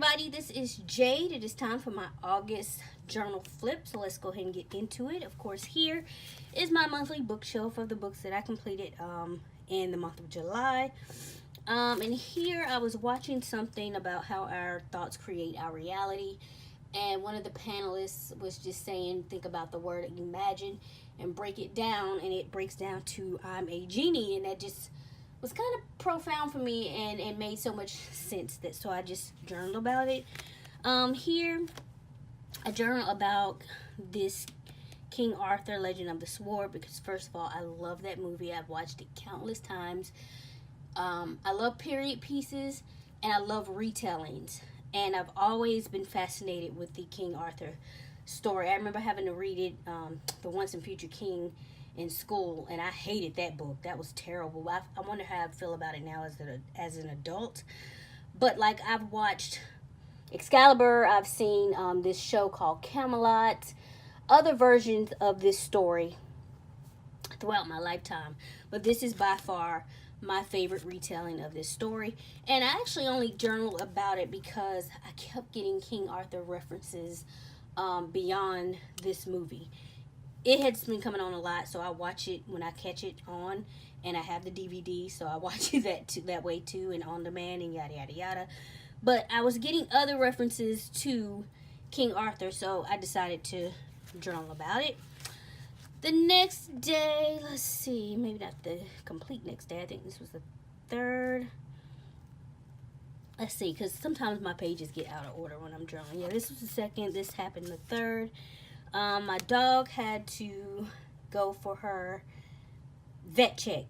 everybody, this is Jade. It is time for my August journal flip, so let's go ahead and get into it. Of course, here is my monthly bookshelf of the books that I completed in the month of July. And here I was watching something about how our thoughts create our reality, and one of the panelists was just saying, think about the word imagine and break it down, and it breaks down to I'm a genie, and that just was kind of profound for me, and it made so much sense that so I just journaled about it. Here I journal about this King Arthur Legend of the Sword because first of all, I love that movie. I've watched it countless times. I love period pieces and I love retellings, and I've always been fascinated with the King Arthur story. I remember having to read it, The Once and Future King, in school, and I hated that book. That was terrible. I wonder how I feel about it now as an adult. But like, I've watched Excalibur, I've seen this show called Camelot, other versions of this story throughout my lifetime, but this is by far my favorite retelling of this story. And I actually only journaled about it because I kept getting King Arthur references beyond this movie. It has been coming on a lot, so I watch it when I catch it on, and I have the DVD, so I watch it that way too, and on demand, and yada yada yada. But I was getting other references to King Arthur, so I decided to journal about it. The next day, let's see, maybe not the complete next day, I think this was the 3rd. Let's see, because sometimes my pages get out of order when I'm journaling. Yeah, this was the 2nd, this happened the 3rd. My dog had to go for her vet check.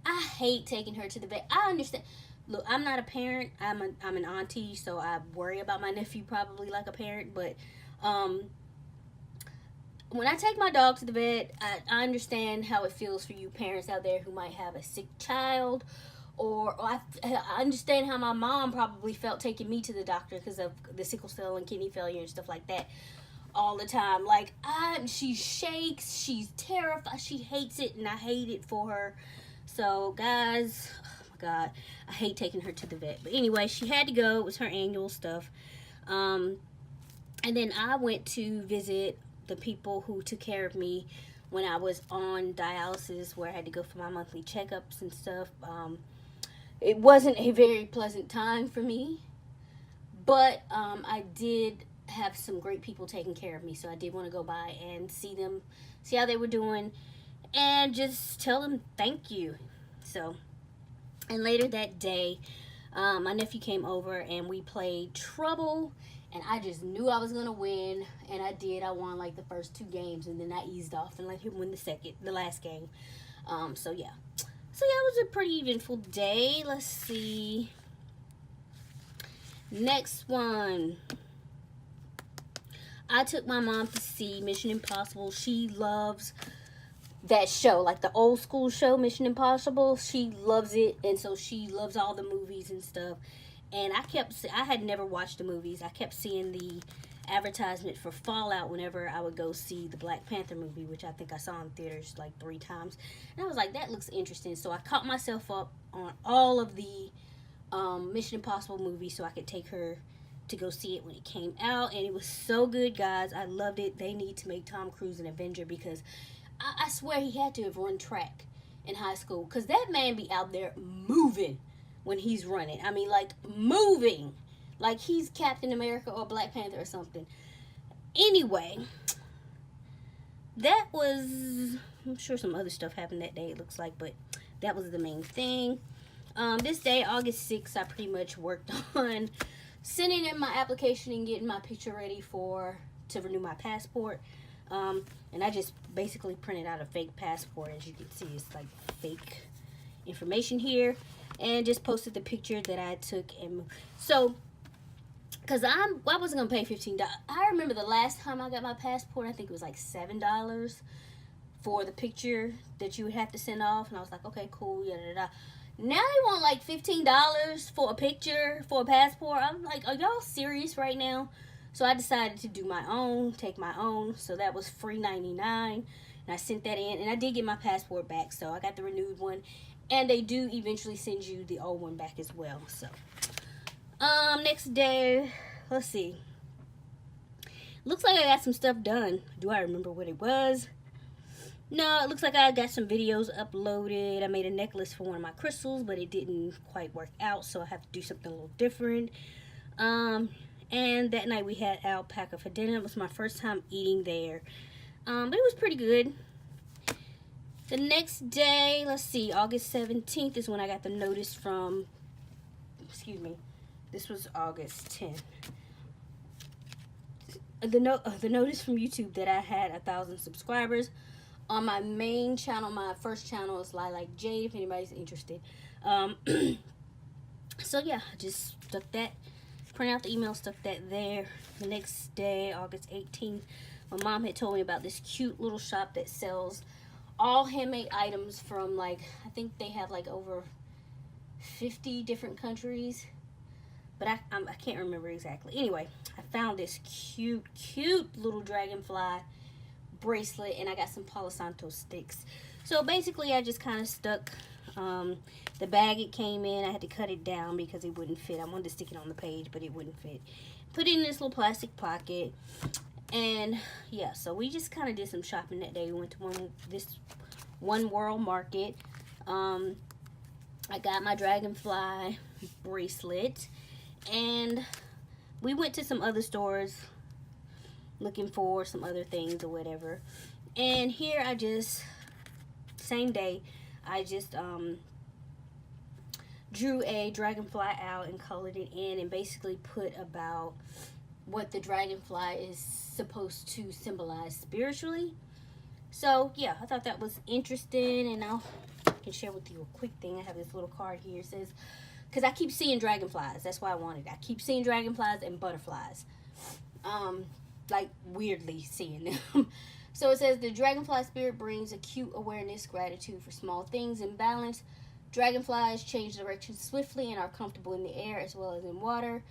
I hate taking her to the vet. I understand. Look, I'm not a parent. I'm an auntie, so I worry about my nephew probably like a parent. But when I take my dog to the vet, I understand how it feels for you parents out there who might have a sick child. Or I understand how my mom probably felt taking me to the doctor because of the sickle cell and kidney failure and stuff like that. All the time, like she shakes, she's terrified, she hates it, and I hate it for her. So guys, oh my god, I hate taking her to the vet. But anyway, she had to go. It was her annual stuff. And then I went to visit the people who took care of me when I was on dialysis, where I had to go for my monthly checkups and stuff. It wasn't a very pleasant time for me, but I did have some great people taking care of me, so I did want to go by and see them, see how they were doing, and just tell them thank you. So, and later that day, my nephew came over and we played Trouble, and I just knew I was gonna win, and I did. I won like the first 2 games, and then I eased off and let him win the last game. So yeah, it was a pretty eventful day. Let's see, next one. I took my mom to see Mission Impossible. She loves that show, like the old school show, Mission Impossible. She loves it, and so she loves all the movies and stuff. And I had never watched the movies. I kept seeing the advertisement for Fallout whenever I would go see the Black Panther movie, which I think I saw in theaters like 3 times. And I was like, that looks interesting. So I caught myself up on all of the Mission Impossible movies so I could take her to go see it when it came out, and it was so good, guys. I loved it. They need to make Tom Cruise an Avenger, because I swear he had to have run track in high school, because that man be out there moving when he's running. I mean, like, moving like he's Captain America or Black Panther or something. Anyway, that was, I'm sure some other stuff happened that day, it looks like, but that was the main thing. This day, August 6th, I pretty much worked on sending in my application and getting my picture ready to renew my passport. And I just basically printed out a fake passport. As you can see, it's like fake information here, and just posted the picture that I took. And so, because I wasn't gonna pay $15. I remember the last time I got my passport, I think it was like $7 for the picture that you would have to send off, and I was like, okay, cool, yada. Now they want like $15 for a picture for a passport. I'm like, are y'all serious right now? So I decided to do my own, take my own. So that was free $99, and I sent that in, and I did get my passport back. So I got the renewed one, and they do eventually send you the old one back as well. So Next day, let's see. Looks like I got some stuff done. Do I remember what it was? No, it looks like I got some videos uploaded. I made a necklace for one of my crystals, but it didn't quite work out, so I have to do something a little different. And that night we had alpaca for dinner. It was my first time eating there. But it was pretty good. The next day, let's see, August 17th is when I got the notice from, excuse me, this was August 10th. The notice from YouTube that I had 1,000 subscribers. On my main channel, my first channel is Lilac Jade, if anybody's interested. So yeah, I just stuck that, print out the email, stuck that there. The next day, August 18th, my mom had told me about this cute little shop that sells all handmade items from, like, I think they have like over 50 different countries, but I can't remember exactly. Anyway, I found this cute little dragonfly bracelet, and I got some Palo Santo sticks. So basically I just kind of stuck the bag it came in. I had to cut it down because it wouldn't fit. I wanted to stick it on the page, but it wouldn't fit. Put it in this little plastic pocket. And yeah, so we just kind of did some shopping that day. We went to this One World Market. I got my dragonfly bracelet, and we went to some other stores looking for some other things or whatever. And here I just, same day, I just drew a dragonfly out and colored it in, and basically put about what the dragonfly is supposed to symbolize spiritually. So yeah, I thought that was interesting, and I can share with you a quick thing. I have this little card here. It says, because I keep seeing dragonflies, that's why I wanted it. I keep seeing dragonflies and butterflies, like weirdly seeing them. So it says, the dragonfly spirit brings acute awareness, gratitude for small things, and balance. Dragonflies change direction swiftly and are comfortable in the air as well as in water.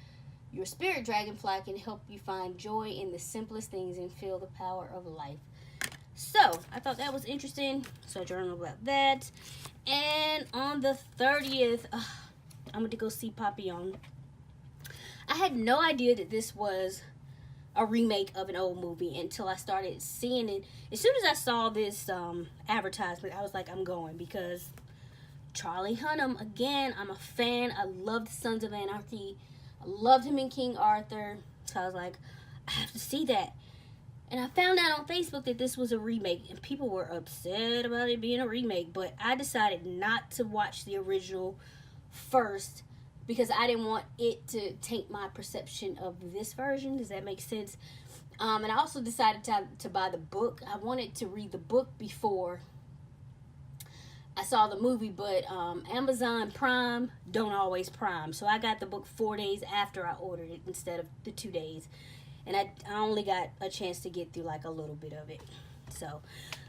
Your spirit dragonfly can help you find joy in the simplest things and feel the power of life. So I thought that was interesting, so I journaled about that. And on the 30th, I'm going to go see Papillon. I had no idea that this was a remake of an old movie until I started seeing it. As soon as I saw this advertisement, I was like, I'm going, because Charlie Hunnam, again, I'm a fan. I loved Sons of Anarchy. I loved him in King Arthur. So I was like, I have to see that. And I found out on Facebook that this was a remake, and people were upset about it being a remake. But I decided not to watch the original first because I didn't want it to taint my perception of this version. Does that make sense? And I also decided to buy the book. I wanted to read the book before I saw the movie, but Amazon Prime don't always Prime. So I got the book 4 days after I ordered it instead of the 2 days. And I only got a chance to get through like a little bit of it. So,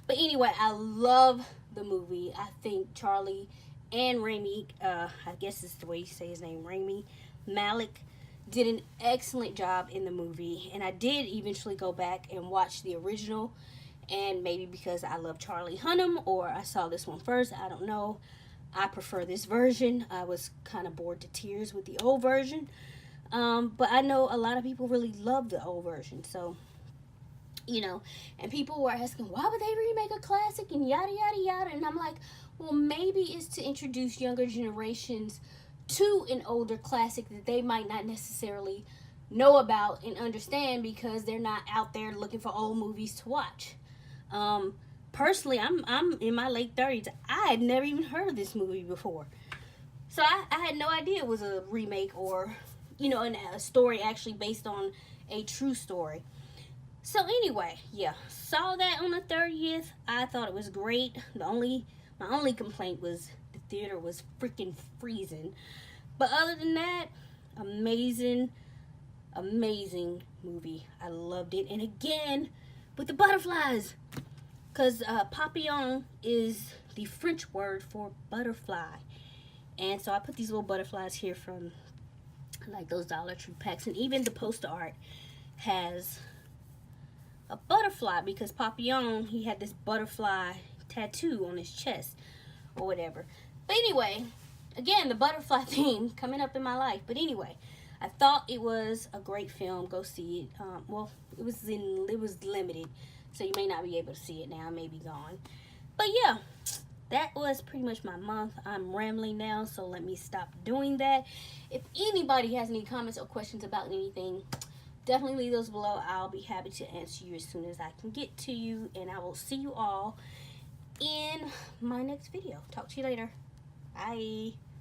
but anyway, I love the movie. I think Charlie and Rami, I guess is the way you say his name, Rami Malek, did an excellent job in the movie. And I did eventually go back and watch the original. And maybe because I love Charlie Hunnam, or I saw this one first, I don't know. I prefer this version. I was kind of bored to tears with the old version. But I know a lot of people really love the old version. So, you know, and people were asking, why would they remake a classic and yada, yada, yada. And I'm like, well, maybe it's to introduce younger generations to an older classic that they might not necessarily know about and understand because they're not out there looking for old movies to watch. Personally, I'm in my late 30s. I had never even heard of this movie before. So I had no idea it was a remake or, you know, a story actually based on a true story. So anyway, yeah, saw that on the 30th. I thought it was great. My only complaint was the theater was freaking freezing. But other than that, amazing movie. I loved it. And again, with the butterflies. Because papillon is the French word for butterfly. And so I put these little butterflies here from like those Dollar Tree packs. And even the poster art has a butterfly because Papillon, he had this butterfly tattoo on his chest or whatever. But anyway, again, the butterfly theme coming up in my life. But anyway, I thought it was a great film. Go see it. Well, it was limited, so you may not be able to see it now. It may be gone. But yeah, that was pretty much my month. I'm rambling now, so let me stop doing that. If anybody has any comments or questions about anything, definitely leave those below. I'll be happy to answer you as soon as I can get to you, and I will see you all in my next video. Talk to you later. Bye.